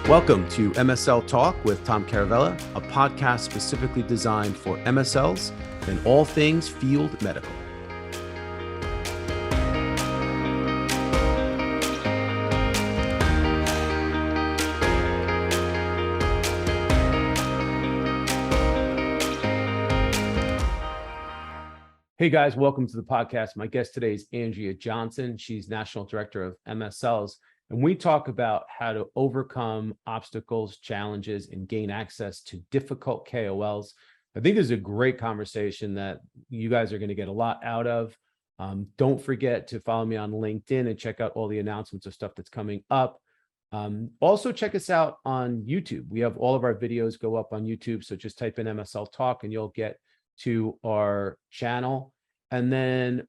Welcome to MSL Talk with Tom Caravela, a podcast specifically designed for MSLs and all things field medical. Hey guys, welcome to the podcast. My guest today is Andrea Johnson. She's National Director of MSLs. And we talk about how to overcome obstacles, challenges, and gain access to difficult KOLs. I think this is a great conversation that you guys are going to get a lot out of. Don't forget to follow me on LinkedIn and check out all the announcements of stuff that's coming up. Also, check us out on YouTube. We have all of our videos go up on YouTube. So just type in MSL Talk and you'll get to our channel. And then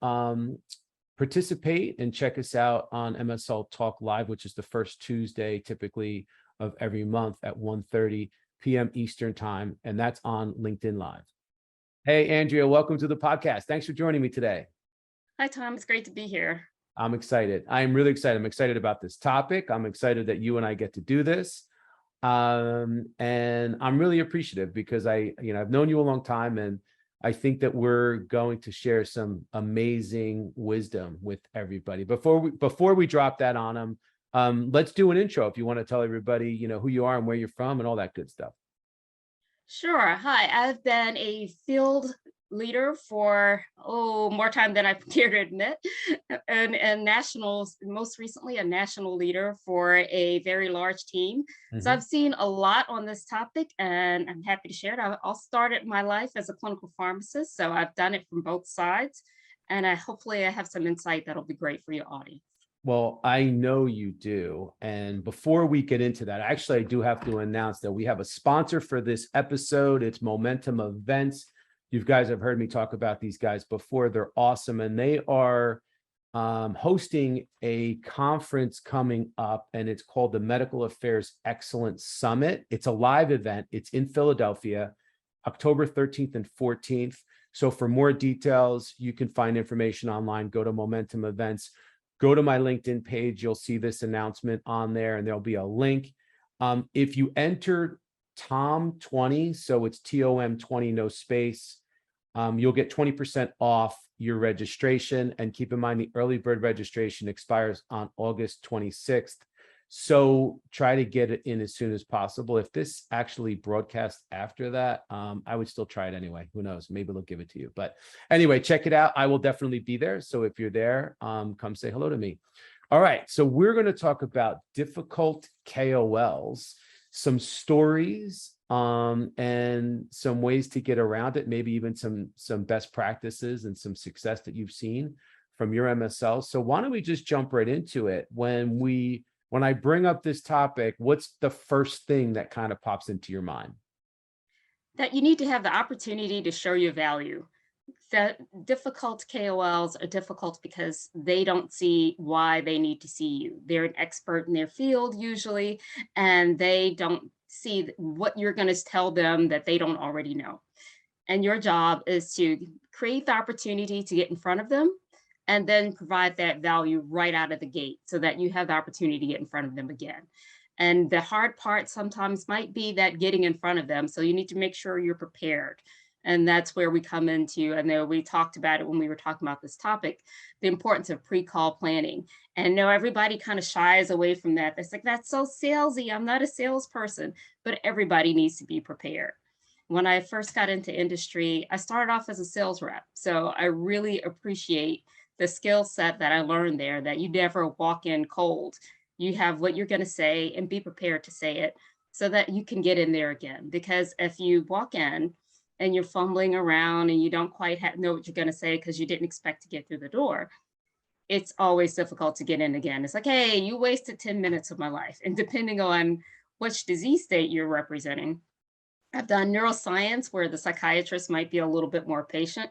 participate and check us out on MSL Talk Live, which is the first Tuesday typically of every month at 1:30 p.m. Eastern time. And that's on LinkedIn Live. Hey, Andrea, welcome to the podcast. Thanks for joining me today. Hi, Tom. It's great to be here. I'm excited. I'm really excited. I'm excited about this topic. I'm excited that you and I get to do this. And I'm really appreciative because I've known you a long time, and I think that we're going to share some amazing wisdom with everybody. Before we drop that on them, let's do an intro if you want to tell everybody, who you are and where you're from and all that good stuff. Sure. Hi, I've been a field leader for, more time than I care to admit, and nationals, most recently a national leader for a very large team. Mm-hmm. So I've seen a lot on this topic, and I'm happy to share it. I started my life as a clinical pharmacist, so I've done it from both sides, and hopefully I have some insight that'll be great for your audience. Well, I know you do. And before we get into that, actually, I do have to announce that we have a sponsor for this episode. It's Momentum Events. You guys have heard me talk about these guys before. They're awesome. And they are hosting a conference coming up, and it's called the Medical Affairs Excellence Summit. It's a live event. It's in Philadelphia, October 13th and 14th. So for more details, you can find information online. Go to Momentum Events. Go to my LinkedIn page. You'll see this announcement on there, and there'll be a link. If you enter TOM20, so it's TOM20, no space, you'll get 20% off your registration. And keep in mind, the early bird registration expires on August 26th. So try to get it in as soon as possible. If this actually broadcasts after that, I would still try it anyway. Who knows? Maybe they'll give it to you. But anyway, check it out. I will definitely be there. So if you're there, come say hello to me. All right. So we're going to talk about difficult KOLs, some stories, and some ways to get around it, maybe even some best practices and some success that you've seen from your MSL. So why don't we just jump right into it? When I bring up this topic, what's the first thing that kind of pops into your mind? That you need to have the opportunity to show your value. That difficult KOLs are difficult because they don't see why they need to see you. They're an expert in their field usually, and they don't see what you're going to tell them that they don't already know. And your job is to create the opportunity to get in front of them and then provide that value right out of the gate so that you have the opportunity to get in front of them again. And the hard part sometimes might be that getting in front of them. So you need to make sure you're prepared. And that's where we come into, I know we talked about it when we were talking about this topic, the importance of pre-call planning. And I know everybody kind of shies away from that. It's like, that's so salesy. I'm not a salesperson, but everybody needs to be prepared. When I first got into industry, I started off as a sales rep. So I really appreciate the skill set that I learned there, that you never walk in cold. You have what you're going to say and be prepared to say it so that you can get in there again. Because if you walk in and you're fumbling around and you don't quite know what you're going to say because you didn't expect to get through the door, it's always difficult to get in again. It's like, hey, you wasted 10 minutes of my life. And depending on which disease state you're representing, I've done neuroscience where the psychiatrist might be a little bit more patient,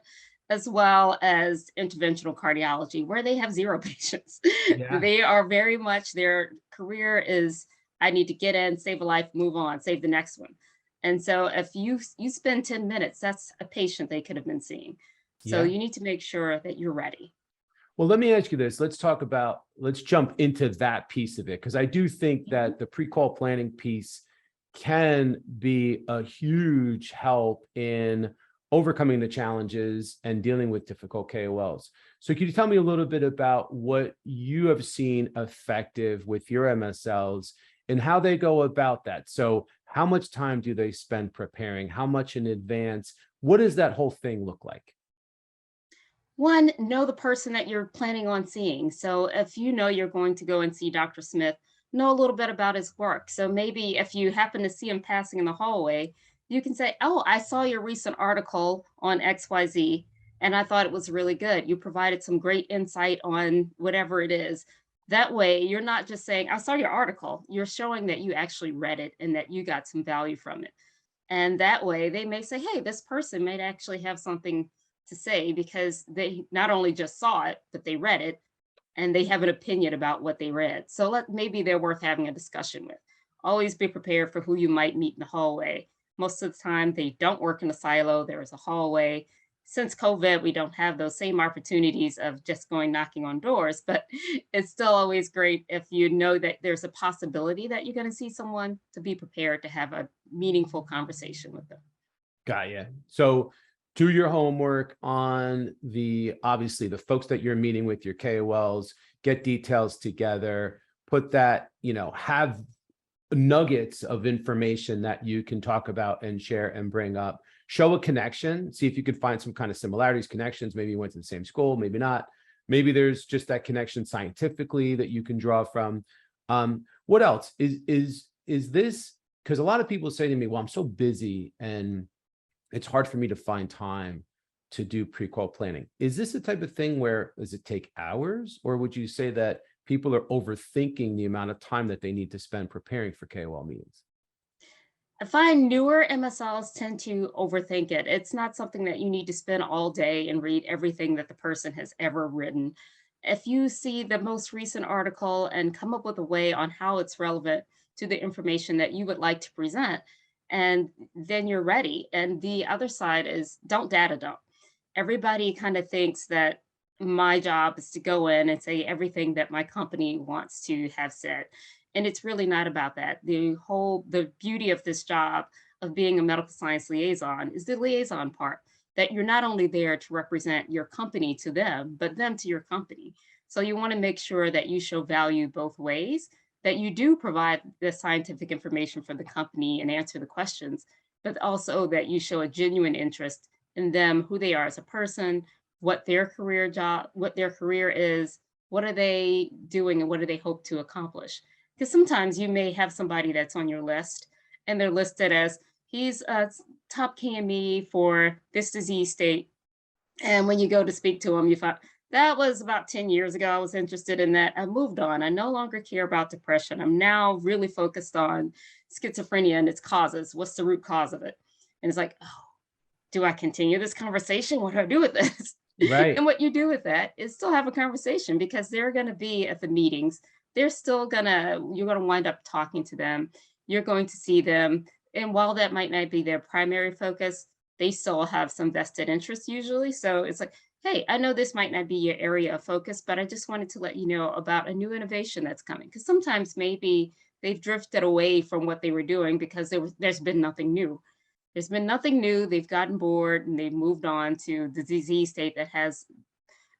as well as interventional cardiology, where they have zero patients. Yeah. They are very much, their career is, I need to get in, save a life, move on, save the next one. And so if you spend 10 minutes, that's a patient they could have been seeing. So You need to make sure that you're ready. Well, let me ask you this. Let's jump into that piece of it, because I do think that the pre-call planning piece can be a huge help in overcoming the challenges and dealing with difficult KOLs. So can you tell me a little bit about what you have seen effective with your MSLs and how they go about that? So how much time do they spend preparing? How much in advance? What does that whole thing look like? One, know the person that you're planning on seeing. So if you know you're going to go and see Dr. Smith, know a little bit about his work. So maybe if you happen to see him passing in the hallway, you can say, "Oh, I saw your recent article on XYZ, and I thought it was really good. You provided some great insight on whatever it is." That way, you're not just saying, "I saw your article." You're showing that you actually read it and that you got some value from it. And that way they may say, hey, this person might actually have something to say because they not only just saw it, but they read it and they have an opinion about what they read. So maybe they're worth having a discussion with. Always be prepared for who you might meet in the hallway. Most of the time, they don't work in a silo. There is a hallway. Since COVID, we don't have those same opportunities of just going knocking on doors, but it's still always great if you know that there's a possibility that you're going to see someone to be prepared to have a meaningful conversation with them. Got you. So do your homework on obviously the folks that you're meeting with, your KOLs, get details together, put that, have nuggets of information that you can talk about and share and bring up. Show a connection, see if you could find some kind of similarities, connections. Maybe you went to the same school, maybe not. Maybe there's just that connection scientifically that you can draw from. What else is this? Because a lot of people say to me, well, I'm so busy and it's hard for me to find time to do pre-call planning. Is this the type of thing where does it take hours, or would you say that people are overthinking the amount of time that they need to spend preparing for KOL meetings? I find newer MSLs tend to overthink it. It's not something that you need to spend all day and read everything that the person has ever written. If you see the most recent article and come up with a way on how it's relevant to the information that you would like to present, and then you're ready. And the other side is don't data dump. Everybody kind of thinks that my job is to go in and say everything that my company wants to have said. And it's really not about that. The beauty of this job of being a medical science liaison is the liaison part, that you're not only there to represent your company to them, but them to your company. So you want to make sure that you show value both ways, that you do provide the scientific information for the company and answer the questions, but also that you show a genuine interest in them, who they are as a person, what their what their career is, what are they doing, and what do they hope to accomplish. Because sometimes you may have somebody that's on your list and they're listed as he's a top KME for this disease state. And when you go to speak to them, you find that was about 10 years ago. I was interested in that. I moved on. I no longer care about depression. I'm now really focused on schizophrenia and its causes. What's the root cause of it? And it's like, oh, do I continue this conversation? What do I do with this? Right. And what you do with that is still have a conversation because they're going to be at the meetings. You're going to wind up talking to them. You're going to see them. And while that might not be their primary focus, they still have some vested interest usually. So it's like, hey, I know this might not be your area of focus, but I just wanted to let you know about a new innovation that's coming. Because sometimes maybe they've drifted away from what they were doing because there's been nothing new. There's been nothing new. They've gotten bored and they've moved on to the disease state that has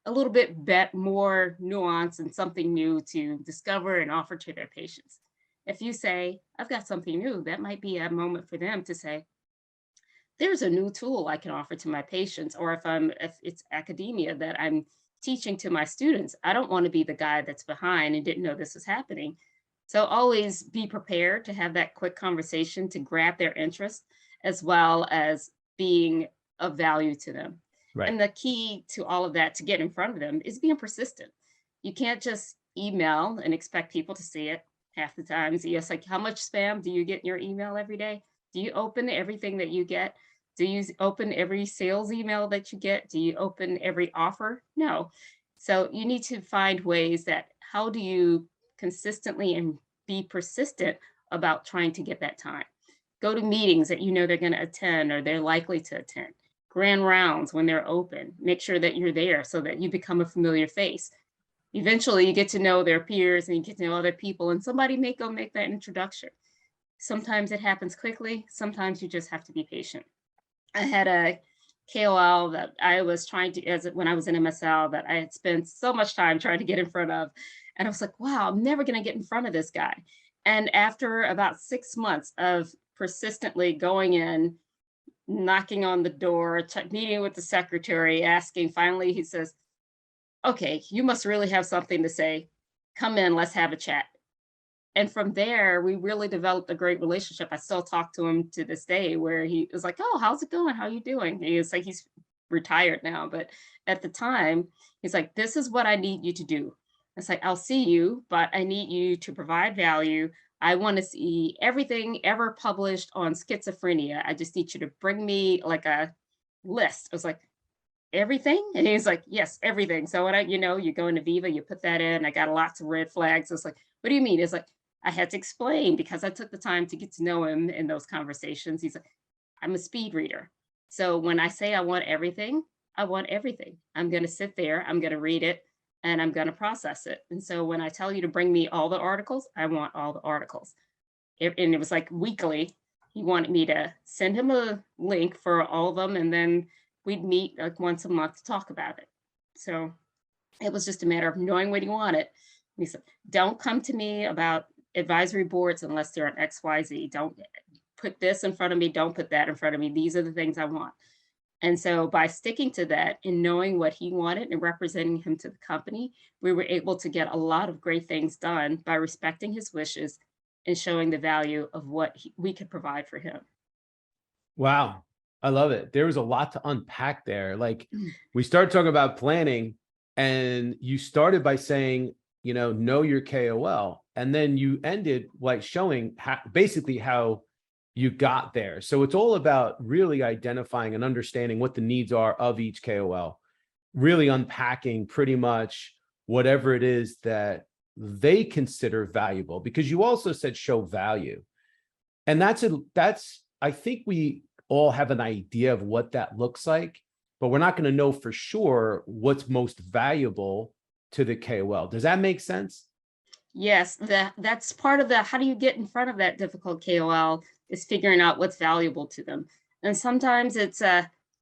a little bit more nuance and something new to discover and offer to their patients. If you say, I've got something new, that might be a moment for them to say, there's a new tool I can offer to my patients. Or if it's academia that I'm teaching to my students, I don't want to be the guy that's behind and didn't know this was happening. So always be prepared to have that quick conversation to grab their interest as well as being of value to them. Right. And the key to all of that to get in front of them is being persistent. You can't just email and expect people to see it. Half the times, yes, like how much spam do you get in your email every day? Do you open everything that you get? Do you open every sales email that you get? Do you open every offer? No. So you need to find ways that how do you consistently and be persistent about trying to get that time. Go to meetings that you know they're going to attend or they're likely to attend. grand rounds when they're open. Make sure that you're there so that you become a familiar face. Eventually, you get to know their peers and you get to know other people, and somebody may go make that introduction. Sometimes it happens quickly. Sometimes you just have to be patient. I had a KOL that I was trying to, when I was in MSL, that I had spent so much time trying to get in front of. And I was like, wow, I'm never going to get in front of this guy. And after about 6 months of persistently going in, knocking on the door, meeting with the secretary, asking, finally, he says, okay, you must really have something to say. Come in, let's have a chat. And from there, we really developed a great relationship. I still talk to him to this day, where he was like, oh, how's it going? How you doing? He's like, he's retired now, but at the time, he's like, this is what I need you to do. It's like, I'll see you, but I need you to provide value. I want to see everything ever published on schizophrenia. I just need you to bring me like a list. I was like, everything? And he's like, yes, everything. So what you go into Viva, you put that in. I got lots of red flags. It's like, what do you mean? It's like, I had to explain because I took the time to get to know him in those conversations. He's like, I'm a speed reader. So when I say I want everything, I want everything. I'm going to sit there, I'm going to read it, and I'm going to process it. And so when I tell you to bring me all the articles, I want all the articles. And it was like weekly. He wanted me to send him a link for all of them, and then we'd meet like once a month to talk about it. So it was just a matter of knowing what he wanted. He said, don't come to me about advisory boards unless they're on XYZ. Don't put this in front of me. Don't put that in front of me. These are the things I want. And so by sticking to that and knowing what he wanted and representing him to the company, we were able to get a lot of great things done by respecting his wishes and showing the value of what we could provide for him. Wow. I love it. There was a lot to unpack there. Like, we started talking about planning, and you started by saying, know your KOL. And then you ended like showing basically how you got there. So it's all about really identifying and understanding what the needs are of each KOL, really unpacking pretty much whatever it is that they consider valuable, because you also said show value. And that's, I think we all have an idea of what that looks like, but we're not going to know for sure what's most valuable to the KOL. Does that make sense? Yes, that's part of the how do you get in front of that difficult KOL is figuring out what's valuable to them. And sometimes it's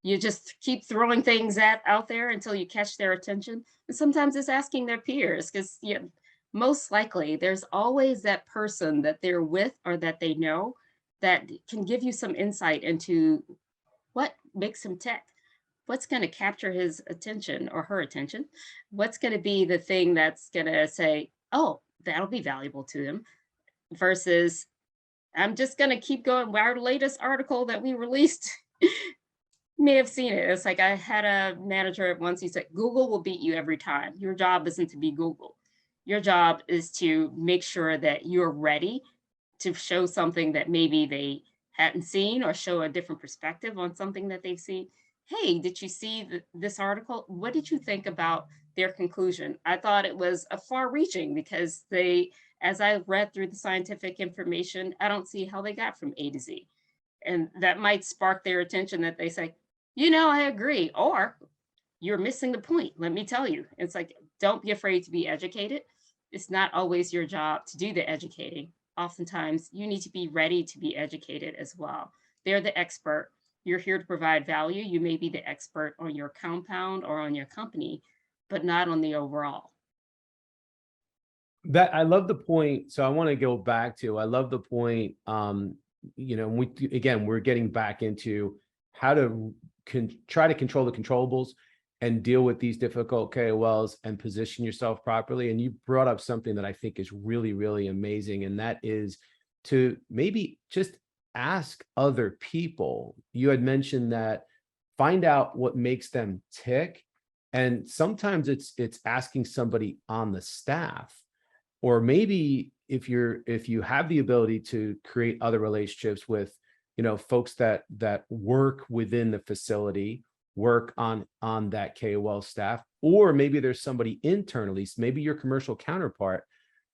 you just keep throwing things out there until you catch their attention. And sometimes it's asking their peers, because most likely there's always that person that they're with or that they know that can give you some insight into what makes him tick. What's going to capture his attention or her attention? What's going to be the thing that's going to say, oh, that'll be valuable to them, versus I'm just going to keep going. Our latest article that we released, you may have seen it. It's like I had a manager at once. He said, Google will beat you every time. Your job isn't to be Google. Your job is to make sure that you're ready to show something that maybe they hadn't seen, or show a different perspective on something that they've seen. Hey, did you see this article? What did you think about their conclusion? I thought it was a far reaching, because as I read through the scientific information, I don't see how they got from A to Z. And that might spark their attention, that they say, I agree, or you're missing the point. Let me tell you. It's like, don't be afraid to be educated. It's not always your job to do the educating. Oftentimes, you need to be ready to be educated as well. They're the expert. You're here to provide value. You may be the expert on your compound or on your company, but not on the overall. That I love the point. So I want to go back to, I love the point. We're getting back into how to try to control the controllables and deal with these difficult KOLs and position yourself properly. And you brought up something that I think is really, really amazing. And that is to maybe just ask other people. You had mentioned that find out what makes them tick. And sometimes it's asking somebody on the staff, or maybe if you have the ability to create other relationships with, folks that work within the facility, work on that KOL staff, or maybe there's somebody internally, so maybe your commercial counterpart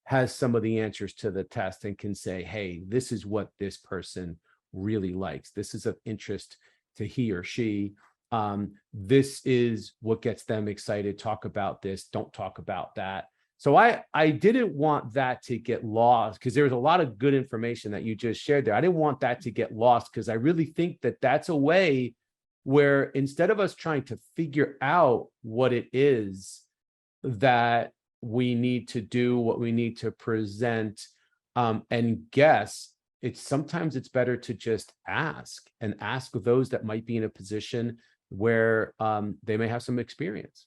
has some of the answers to the test and can say, hey, this is what this person really likes. This is of interest to he or she. This is what gets them excited. Talk about this. Don't talk about that. So I didn't want that to get lost, because there was a lot of good information that you just shared there. I didn't want that to get lost, because I really think that that's a way where, instead of us trying to figure out what it is that we need to do, what we need to present, and guess, sometimes it's better to just ask those that might be in a position where they may have some experience.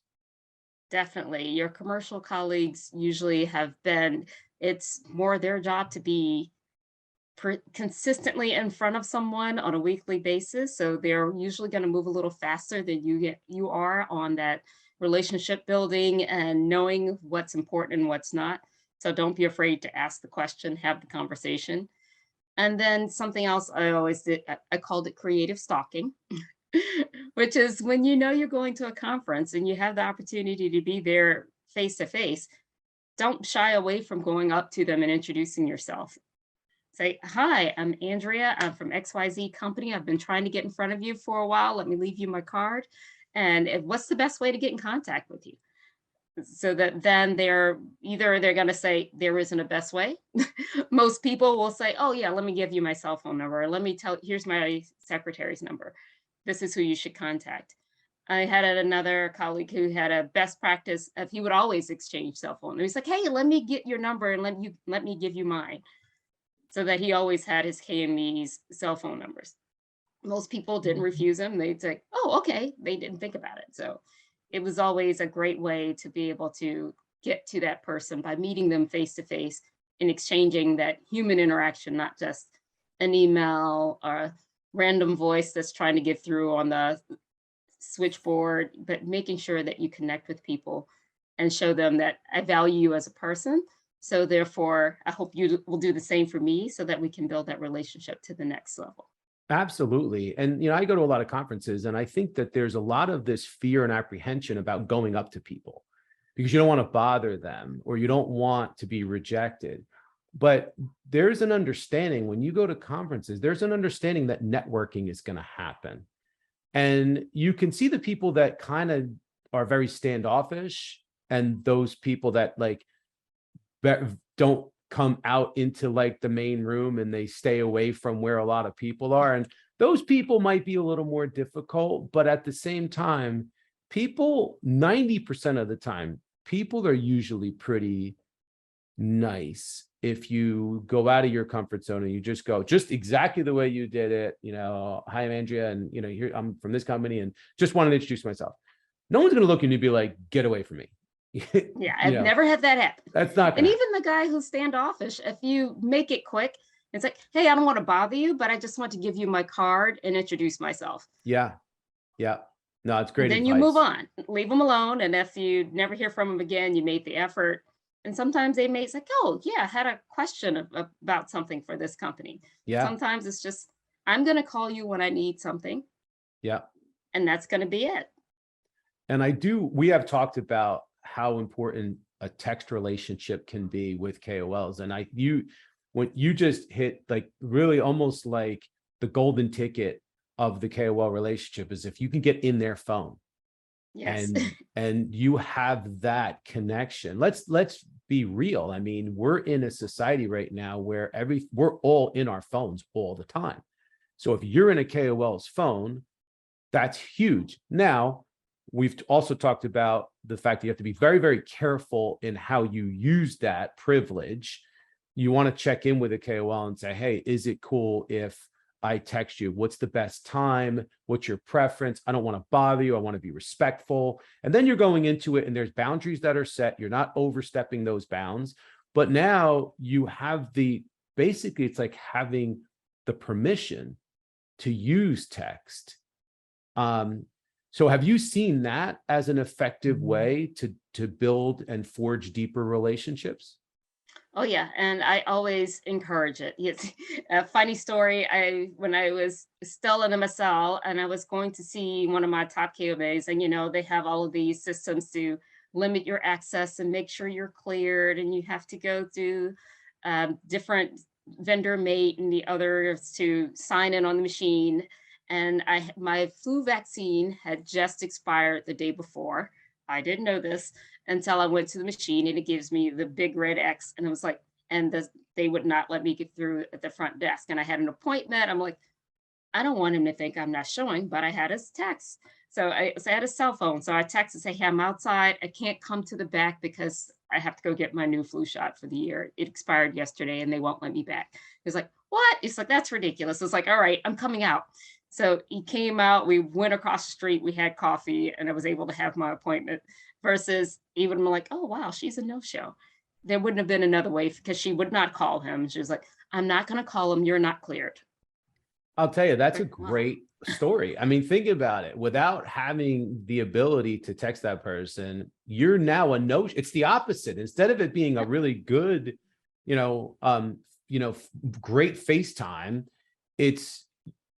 Definitely. Your commercial colleagues usually have been, it's more their job to be consistently in front of someone on a weekly basis. So they're usually going to move a little faster than you are on that relationship building and knowing what's important and what's not. So don't be afraid to ask the question, have the conversation. And then something else I always did, I called it creative stalking, which is when you know you're going to a conference and you have the opportunity to be there face to face, don't shy away from going up to them and introducing yourself. Say, hi, I'm Andrea. I'm from XYZ company. I've been trying to get in front of you for a while. Let me leave you my card. And what's the best way to get in contact with you? So that then they're going to say there isn't a best way. Most people will say, oh yeah, let me give you my cell phone number. Let me here's my secretary's number. This is who you should contact. I had another colleague who had a best practice of, he would always exchange cell phone. And he's like, hey, let me get your number and let me give you mine. So that he always had his KME's cell phone numbers. Most people didn't refuse him. They'd say, oh, okay. They didn't think about it. So it was always a great way to be able to get to that person by meeting them face to face and exchanging that human interaction, not just an email or a random voice that's trying to get through on the switchboard, but making sure that you connect with people and show them that I value you as a person. So therefore, I hope you will do the same for me so that we can build that relationship to the next level. Absolutely. And, I go to a lot of conferences, and I think that there's a lot of this fear and apprehension about going up to people because you don't want to bother them or you don't want to be rejected. But there's an understanding when you go to conferences, there's an understanding that networking is going to happen. And you can see the people that kind of are very standoffish and those people that don't come out into the main room and they stay away from where a lot of people are. And those people might be a little more difficult, but at the same time, 90% of the time, people are usually pretty nice. If you go out of your comfort zone and you just go just exactly the way you did it, hi, I'm Andrea, and here I'm from this company and just wanted to introduce myself. No one's going to look at you and be like, get away from me. Yeah, I've never had that happen. That's not and even the guy who's standoffish, if you make it quick, it's like, hey, I don't want to bother you, but I just want to give you my card and introduce myself. Yeah. No, it's great Then advice. you move on, leave them alone. And if you never hear from them again, you made the effort. And sometimes they may say, oh yeah, I had a question about something for this company. Yeah. Sometimes it's just, I'm going to call you when I need something. Yeah. And that's going to be it. And we have talked about how important a text relationship can be with KOLs. And when you just hit really almost like the golden ticket of the KOL relationship is if you can get in their phone. Yes. and you have that connection. Let's be real. I mean, we're in a society right now where we're all in our phones all the time. So if you're in a KOL's phone, that's huge. Now, we've also talked about the fact that you have to be very, very careful in how you use that privilege. You want to check in with a KOL and say, hey, is it cool if I text you? What's the best time? What's your preference? I don't want to bother you. I want to be respectful. And then you're going into it and there's boundaries that are set. You're not overstepping those bounds. But now you have basically it's like having the permission to use text. So have you seen that as an effective way to build and forge deeper relationships? Oh yeah, and I always encourage it. It's a funny story. When I was still in MSL and I was going to see one of my top KOLs, and they have all of these systems to limit your access and make sure you're cleared, and you have to go through different vendor mate and the others to sign in on the machine. and my flu vaccine had just expired the day before. I didn't know this until I went to the machine, and it gives me the big red X, and I was like, they would not let me get through at the front desk, and I had an appointment. I'm like, I don't want him to think I'm not showing, but I had his text. So I had a cell phone. So I texted, say, hey, I'm outside. I can't come to the back because I have to go get my new flu shot for the year. It expired yesterday and they won't let me back. He's like, what? It's like, that's ridiculous. It's like, all right, I'm coming out. So he came out, we went across the street, we had coffee, and I was able to have my appointment versus even I'm like, oh, wow, she's a no-show. There wouldn't have been another way because she would not call him. She was like, I'm not going to call him. You're not cleared. I'll tell you, that's a Like, wow. great story. I mean, think about it. Without having the ability to text that person, you're now a no. It's the opposite. Instead of it being a really good, great FaceTime, it's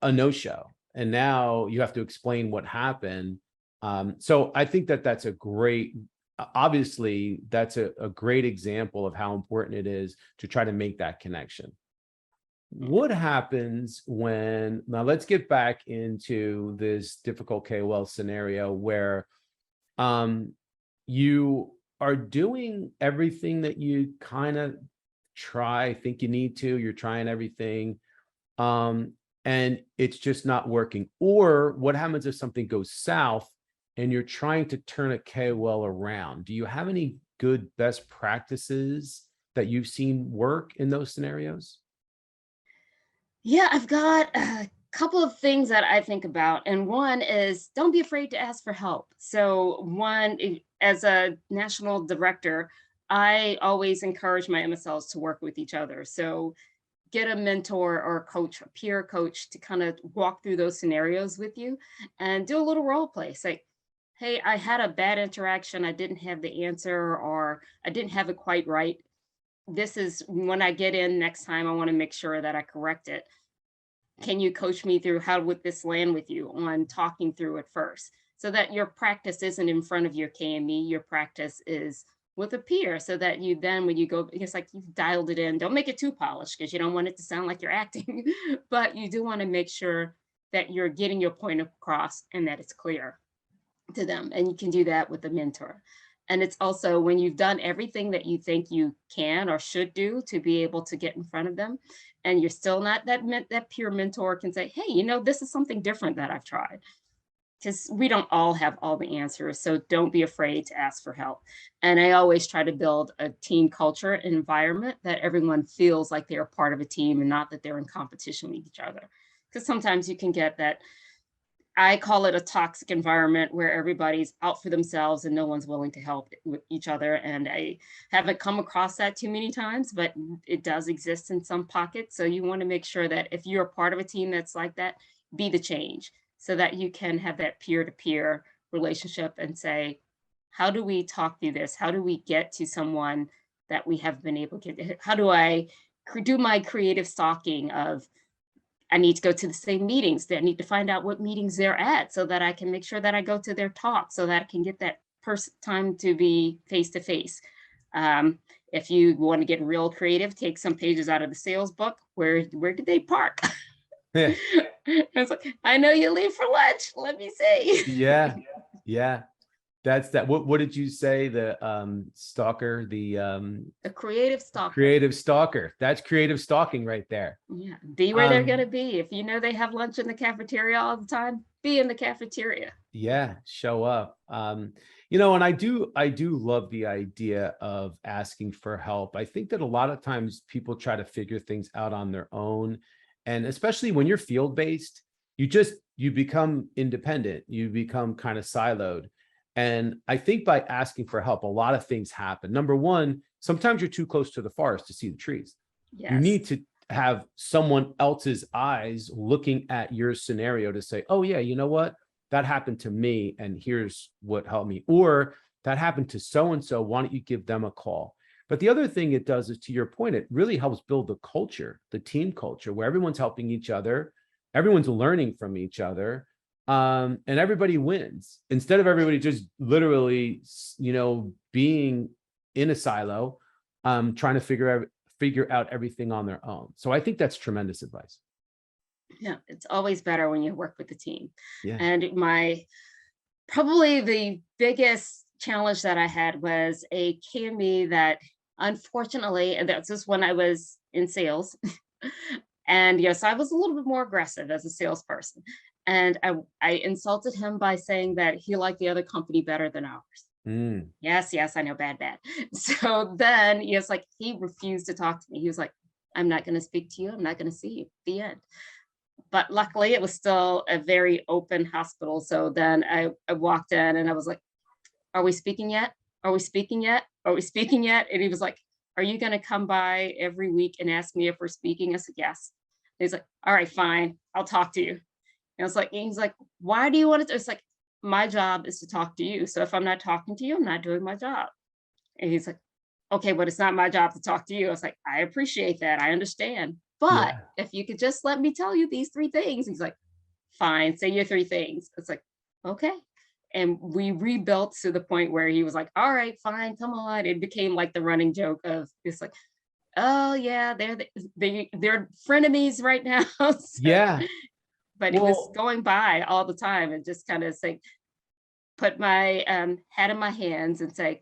a no-show. And now you have to explain what happened. So I think that's a great, obviously, that's a great example of how important it is to try to make that connection. What happens when, now let's get back into this difficult KOL scenario where you are doing everything that you kind of think you need to, you're trying everything, and it's just not working. Or what happens if something goes south and you're trying to turn a KOL around? Do you have any good best practices that you've seen work in those scenarios? Yeah, I've got a couple of things that I think about. And one is don't be afraid to ask for help. So, as a national director, I always encourage my MSLs to work with each other. So, get a mentor or a coach, a peer coach to kind of walk through those scenarios with you and do a little role play. Say, hey, I had a bad interaction. I didn't have the answer or I didn't have it quite right. This is when I get in next time, I want to make sure that I correct it. Can you coach me through how would this land with you on talking through it first so that your practice isn't in front of your KME, your practice is with a peer so that you then when you go, it's like you've dialed it in. Don't make it too polished because you don't want it to sound like you're acting, but you do want to make sure that you're getting your point across and that it's clear to them. And you can do that with a mentor. And it's also when you've done everything that you think you can or should do to be able to get in front of them, and you're still not that peer mentor can say, hey, this is something different that I've tried. Because we don't all have all the answers. So don't be afraid to ask for help. And I always try to build a team culture and environment that everyone feels like they're a part of a team and not that they're in competition with each other. Because sometimes you can get that, I call it a toxic environment where everybody's out for themselves and no one's willing to help with each other. And I haven't come across that too many times, but it does exist in some pockets. So you want to make sure that if you're a part of a team that's like that, be the change so that you can have that peer-to-peer relationship and say, how do we talk through this? How do we get to someone that we have been able to get? How do I do my creative stalking of, I need to go to the same meetings. I need to find out what meetings they're at so that I can make sure that I go to their talk so that I can get that time to be face-to-face. If you want to get real creative, take some pages out of the sales book. Where did they park? Yeah. It's like, I know you leave for lunch. Let me see. Yeah. Yeah. That's that. What did you say? The stalker, the creative stalker. creative stalker. That's creative stalking right there. Yeah. Be where they're gonna be. If you know they have lunch in the cafeteria all the time, be in the cafeteria. Yeah, show up. And I do love the idea of asking for help. I think that a lot of times people try to figure things out on their own. And especially when you're field-based, you become independent, you become kind of siloed. And I think by asking for help, a lot of things happen. Number one, sometimes you're too close to the forest to see the trees. Yes. You need to have someone else's eyes looking at your scenario to say, oh yeah, you know what? That happened to me and here's what helped me. Or that happened to so-and-so, why don't you give them a call? But the other thing it does is, to your point, it really helps build the culture, the team culture, where everyone's helping each other, everyone's learning from each other, and everybody wins. Instead of everybody just literally, being in a silo, trying to figure out everything on their own. So I think that's tremendous advice. Yeah, it's always better when you work with the team. Yeah. And probably the biggest challenge that I had was a KME that, unfortunately, and that's just when I was in sales. And yes, I was a little bit more aggressive as a salesperson. And I insulted him by saying that he liked the other company better than ours. Mm. Yes, yes, I know, bad, bad. So then he refused to talk to me. He was like, I'm not going to speak to you. I'm not going to see you. The end. But luckily, it was still a very open hospital. So then I walked in and I was like, are we speaking yet? Are we speaking yet? Are we speaking yet? And he was like, are you going to come by every week and ask me if we're speaking? I said, yes. And he's like, all right, fine. I'll talk to you. And he's like, why do you want to? It's like, my job is to talk to you. So if I'm not talking to you, I'm not doing my job. And he's like, okay, but it's not my job to talk to you. I was like, I appreciate that. I understand. But Yeah. if you could just let me tell you these three things. He's like, fine, say your three things. It's like, okay. And we rebuilt to the point where he was like, all right, fine, come on. It became like the running joke of it's like, oh yeah, they're frenemies right now. So, Yeah. but he was Well, going by all the time and just kind of say, put my head in my hands and say,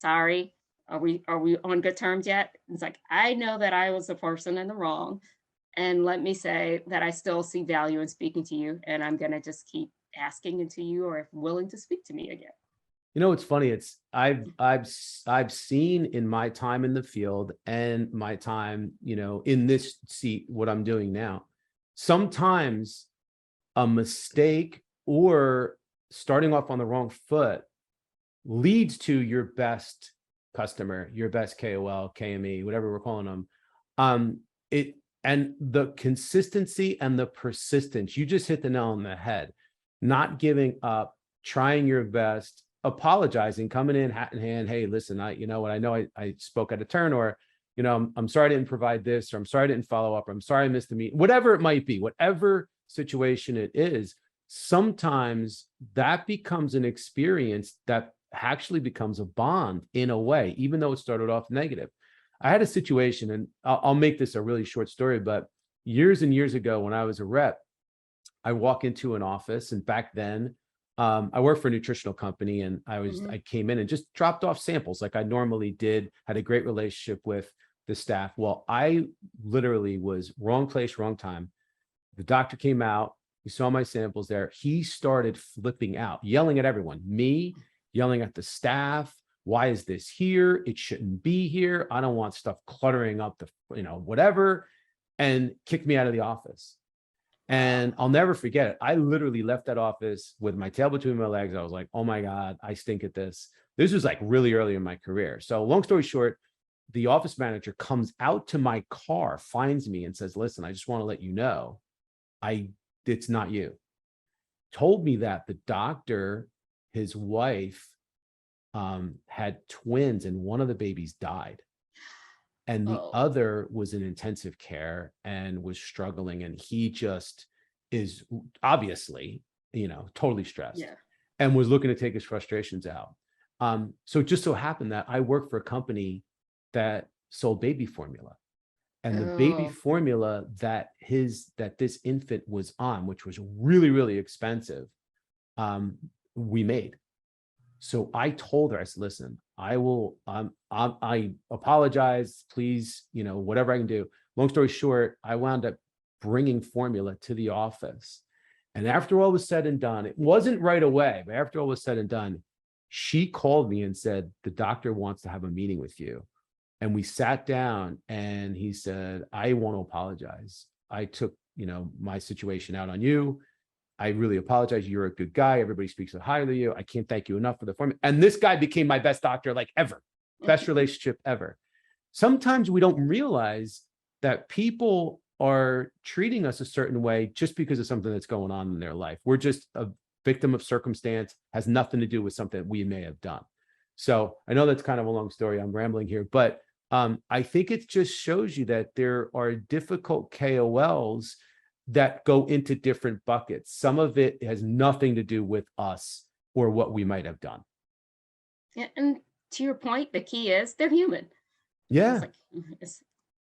sorry, are we on good terms yet? It's like, I know that I was the person in the wrong. And let me say that I still see value in speaking to you. And I'm gonna just keep asking until you are willing to speak to me again. it's funny. I've seen in my time in the field and my time, in this seat, what I'm doing now. Sometimes a mistake or starting off on the wrong foot leads to your best customer, your best KOL, KME, whatever we're calling them. It and the consistency and the persistence, you just hit the nail on the head. Not giving up, trying your best, apologizing, coming in hat in hand. Hey, listen, I know I spoke out of turn, or I'm sorry I didn't provide this, or I'm sorry I didn't follow up, or I'm sorry I missed the meeting, whatever it might be, whatever situation it is. Sometimes that becomes an experience that actually becomes a bond in a way, even though it started off negative. I had a situation, and I'll make this a really short story, but years and years ago when I was a rep, I walk into an office, and back then I worked for a nutritional company, and Mhm. I came in and just dropped off samples like I normally did, had a great relationship with the staff. Well, I literally was wrong place, wrong time. The doctor came out, he saw my samples there. He started flipping out, yelling at everyone, me, yelling at the staff. Why is this here? It shouldn't be here. I don't want stuff cluttering up the, whatever, and kicked me out of the office. Wow. And I'll never forget it. I literally left that office with my tail between my legs. I was like, oh my God, I stink at this. This was like really early in my career. So long story short, the office manager comes out to my car, finds me and says, listen, I just want to let you know, it's not you. Told me that the doctor, his wife, had twins and one of the babies died. And the Oh, other was in intensive care and was struggling. And he just is obviously, totally stressed yeah. and was looking to take his frustrations out. So it just so happened that I worked for a company that sold baby formula. And the baby Oh, formula that this infant was on, which was really, really expensive, we made. So I told her, I said, listen, I apologize, please, whatever I can do. Long story short, I wound up bringing formula to the office. And after all was said and done, it wasn't right away, but after all was said and done, she called me and said, the doctor wants to have a meeting with you. And we sat down, and he said, I want to apologize. I took, my situation out on you. I really apologize. You're a good guy. Everybody speaks so highly of you. I can't thank you enough for the form. And this guy became my best doctor, like ever, best relationship ever. Sometimes we don't realize that people are treating us a certain way just because of something that's going on in their life. We're just a victim of circumstance, has nothing to do with something we may have done. So I know that's kind of a long story. I'm rambling here, but I think it just shows you that there are difficult KOLs that go into different buckets. Some of it has nothing to do with us or what we might have done. yeah. And to your point, the key is they're human. It's Yeah. like,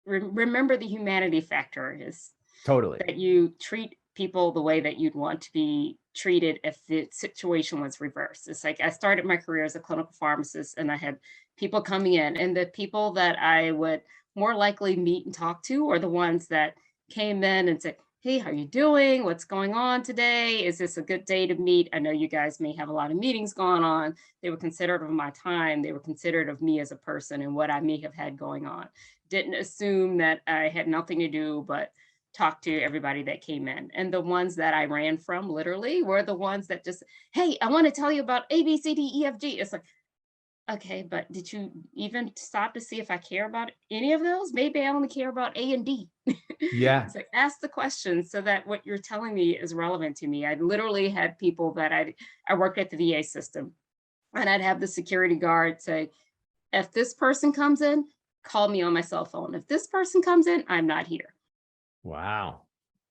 remember the humanity factor is. Totally. that you treat people the way that you'd want to be treated if the situation was reversed. It's like I started my career as a clinical pharmacist and I had people coming in, and the people that I would more likely meet and talk to are the ones that came in and said, "Hey, how you doing? What's going on today? Is this a good day to meet? I know you guys may have a lot of meetings going on." They were considerate of my time. They were considerate of me as a person and what I may have had going on. Didn't assume that I had nothing to do but talk to everybody that came in. And the ones that I ran from literally were the ones that just, "Hey, I want to tell you about A, B, C, D, E, F, G." It's like, okay, but did you even stop to see if I care about any of those? Maybe I only care about A and D. Yeah. It's like, ask the questions so that what you're telling me is relevant to me. I literally had people that I worked at the VA system, and I'd have the security guard say, "If this person comes in, call me on my cell phone. If this person comes in, I'm not here." Wow.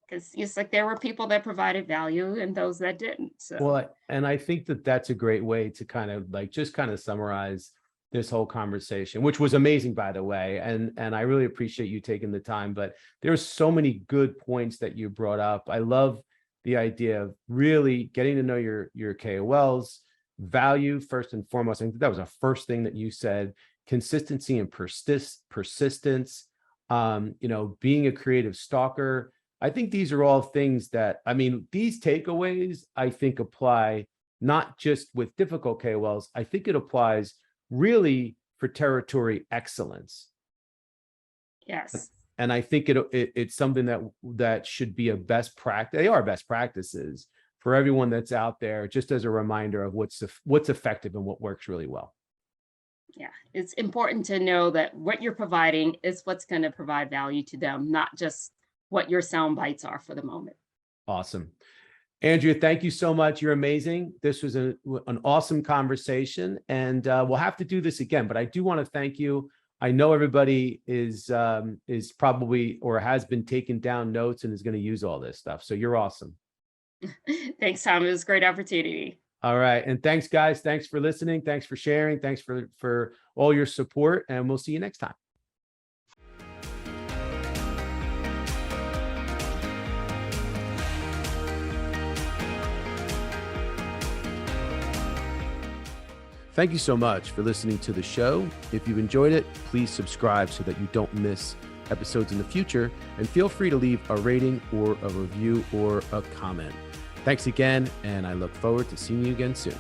Because it's like there were people that provided value and those that didn't. So Well, and I think that that's a great way to kind of like just kind of summarize this whole conversation, which was amazing, by the way. And I really appreciate you taking the time. But there's so many good points that you brought up. I love the idea of really getting to know your KOLs, value first and foremost. I think that was the first thing that you said. Consistency and persistence. Being a creative stalker. I think these are all things that, I mean, these takeaways, I think apply not just with difficult KOLs. I think it applies really for territory excellence. yes. And I think it's something that should be a best practice. They are best practices for everyone that's out there, just as a reminder of what's effective and what works really well. Yeah. It's important to know that what you're providing is what's going to provide value to them, not just what your sound bites are for the moment. Awesome. Andrea, thank you so much. You're amazing. This was an awesome conversation, and we'll have to do this again, but I do want to thank you. I know everybody is probably or has been taking down notes and is going to use all this stuff. So you're awesome. Thanks, Tom. It was a great opportunity. All right. And thanks, guys. Thanks for listening. Thanks for sharing. Thanks for all your support, and we'll see you next time. Thank you so much for listening to the show. If you've enjoyed it, please subscribe so that you don't miss episodes in the future, and feel free to leave a rating or a review or a comment. Thanks again, and I look forward to seeing you again soon.